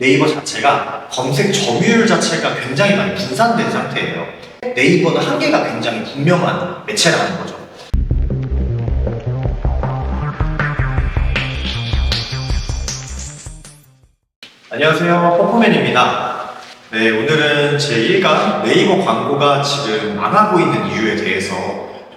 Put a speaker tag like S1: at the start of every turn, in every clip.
S1: 네이버 자체가 검색 점유율 자체가 굉장히 많이 분산된 상태예요. 네이버는 한계가 굉장히 분명한 매체라는 거죠. 안녕하세요, 퍼포맨입니다. 네, 오늘은 제1강 네이버 광고가 지금 망하고 있는 이유에 대해서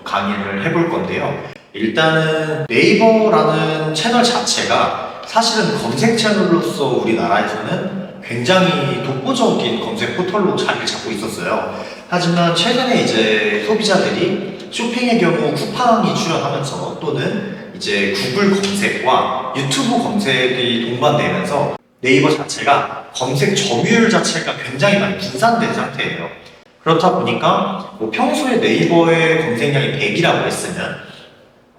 S1: 강의를 해볼 건데요. 일단은 네이버라는 채널 자체가 사실은 검색 채널로서 우리나라에서는 굉장히 독보적인 검색 포털로 자리를 잡고 있었어요. 하지만 최근에 이제 소비자들이 쇼핑의 경우 쿠팡이 출연하면서 또는 이제 구글 검색과 유튜브 검색이 동반되면서 네이버 자체가 검색 점유율 자체가 굉장히 많이 분산된 상태예요. 그렇다 보니까 평소에 네이버의 검색량이 100이라고 했으면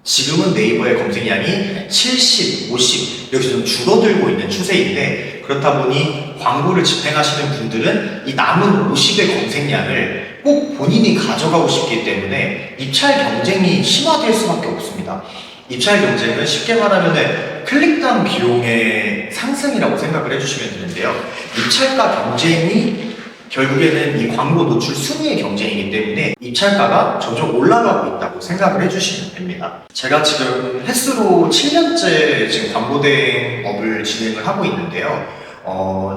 S1: 지금은 네이버의 검색량이 70, 50 이렇게 좀 줄어들고 있는 추세인데, 그렇다 보니 광고를 집행하시는 분들은 이 남은 50의 검색량을 꼭 본인이 가져가고 싶기 때문에 입찰 경쟁이 심화될 수밖에 없습니다. 입찰 경쟁은 쉽게 말하면 클릭당 비용의 상승이라고 생각을 해주시면 되는데요. 입찰가 경쟁이 결국에는 이 광고 노출 순위의 경쟁이기 때문에 입찰가가 점점 올라가고 있다고 생각을 해주시면 됩니다. 제가 지금 횟수로 7년째 지금 광고 대행업을 진행을 하고 있는데요.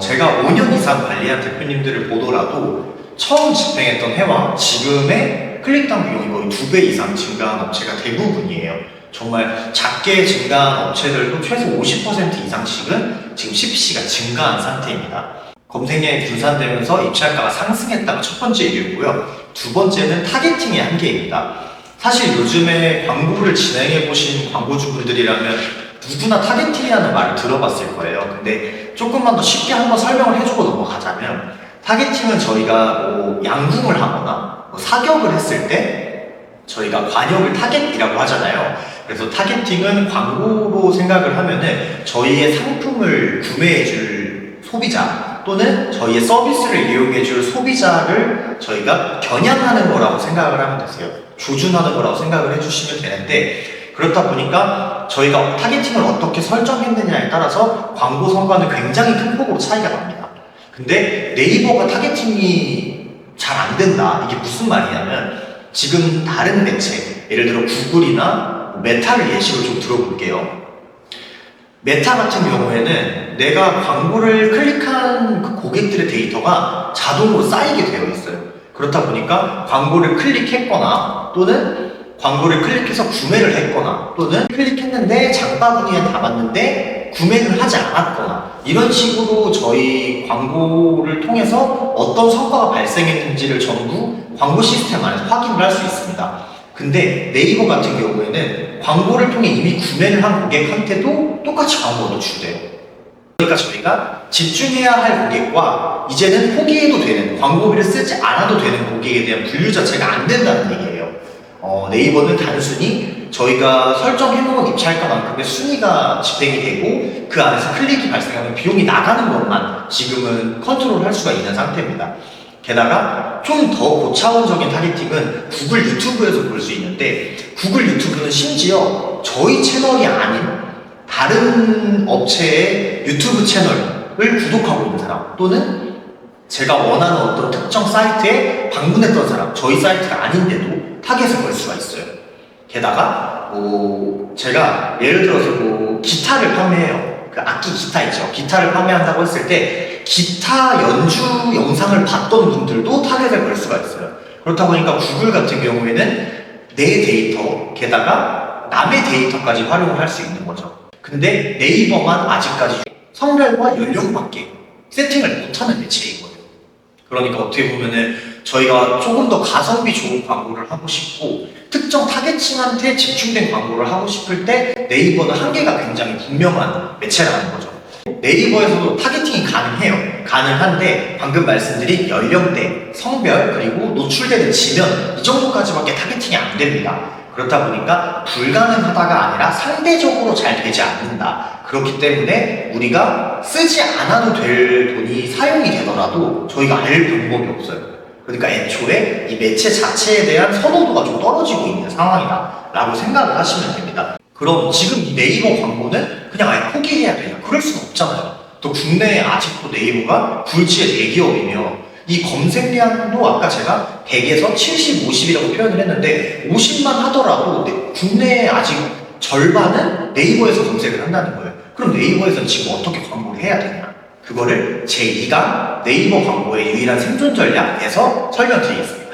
S1: 제가 5년 이상 관리한 대표님들을 보더라도 처음 집행했던 해와 지금의 클릭당 비용이 거의 2배 이상 증가한 업체가 대부분이에요. 정말 작게 증가한 업체들도 최소 50% 이상씩은 지금 10시가 증가한 상태입니다. 검색량이 분산되면서 입찰가가 상승했다가 첫 번째 이유고요. 두 번째는 타겟팅의 한계입니다. 사실 요즘에 광고를 진행해보신 광고주분들이라면 누구나 타겟팅이라는 말을 들어봤을 거예요. 근데 조금만 더 쉽게 한번 설명을 해주고 넘어가자면, 타겟팅은 저희가 양궁을 하거나 사격을 했을 때 저희가 관역을 타겟이라고 하잖아요. 그래서 타겟팅은 광고로 생각을 하면은 저희의 상품을 구매해줄 소비자 또는 저희의 서비스를 이용해줄 소비자를 저희가 겨냥하는 거라고 생각을 하면 되세요. 조준하는 거라고 생각을 해주시면 되는데, 그렇다 보니까 저희가 타겟팅을 어떻게 설정했느냐에 따라서 광고 성과는 굉장히 큰 폭으로 차이가 납니다. 근데 네이버가 타겟팅이 잘 안 된다, 이게 무슨 말이냐면, 지금 다른 매체, 예를 들어 구글이나 메타를 예시로 좀 들어볼게요. 메타 같은 경우에는 내가 광고를 클릭한 그 고객들의 데이터가 자동으로 쌓이게 되어 있어요. 그렇다 보니까 광고를 클릭했거나 또는 광고를 클릭해서 구매를 했거나 또는 클릭했는데 장바구니에 담았는데 구매를 하지 않았거나, 이런 식으로 저희 광고를 통해서 어떤 성과가 발생했는지를 전부 광고 시스템 안에서 확인을 할 수 있습니다. 근데 네이버 같은 경우에는 광고를 통해 이미 구매를 한 고객한테도 똑같이 광고가 노출돼요. 그러니까 저희가 집중해야 할 고객과 이제는 포기해도 되는, 광고비를 쓰지 않아도 되는 고객에 대한 분류 자체가 안 된다는 얘기예요. 네이버는 단순히 저희가 설정해놓은 입찰가만큼의 순위가 집행이 되고 그 안에서 클릭이 발생하면 비용이 나가는 것만 지금은 컨트롤할 수가 있는 상태입니다. 게다가 좀 더 고차원적인 타겟팅은 구글 유튜브에서 볼 수 있는데, 구글 유튜브는 심지어 저희 채널이 아닌 다른 업체의 유튜브 채널을 구독하고 있는 사람 또는 제가 원하는 어떤 특정 사이트에 방문했던 사람, 저희 사이트가 아닌데도 타겟을 걸 수가 있어요. 게다가 제가 예를 들어서 기타를 판매해요. 그 악기 기타 있죠. 기타를 판매한다고 했을 때 기타 연주 영상을 봤던 분들도 타겟을 걸 수가 있어요. 그렇다 보니까 구글 같은 경우에는 내 데이터, 게다가 남의 데이터까지 활용을 할 수 있는 거죠. 근데 네이버만 아직까지 성별과 연령밖에 세팅을 못하는 매체인 거예요. 그러니까 어떻게 보면은 저희가 조금 더 가성비 좋은 광고를 하고 싶고 특정 타겟층한테 집중된 광고를 하고 싶을 때 네이버는 한계가 굉장히 분명한 매체라는 거죠. 네이버에서도 타겟팅이 가능해요. 가능한데 방금 말씀드린 연령대, 성별, 그리고 노출되는 지면, 이 정도까지밖에 타겟팅이 안 됩니다. 그렇다 보니까 불가능하다가 아니라 상대적으로 잘 되지 않는다. 그렇기 때문에 우리가 쓰지 않아도 될 돈이 사용이 되더라도 저희가 알 방법이 없어요. 그러니까 애초에 이 매체 자체에 대한 선호도가 좀 떨어지고 있는 상황이다 라고 생각을 하시면 됩니다. 그럼 지금 이 네이버 광고는 그냥 아예 포기해야 되냐? 그럴 수는 없잖아요. 또 국내에 아직도 네이버가 굴지의 대기업이며 이 검색량도 아까 제가 100에서 70, 50이라고 표현을 했는데 50만 하더라도 국내에 아직 절반은 네이버에서 검색을 한다는 거예요. 그럼 네이버에서는 지금 어떻게 광고를 해야 되냐? 그거를 제2강 네이버 광고의 유일한 생존 전략에서 설명드리겠습니다.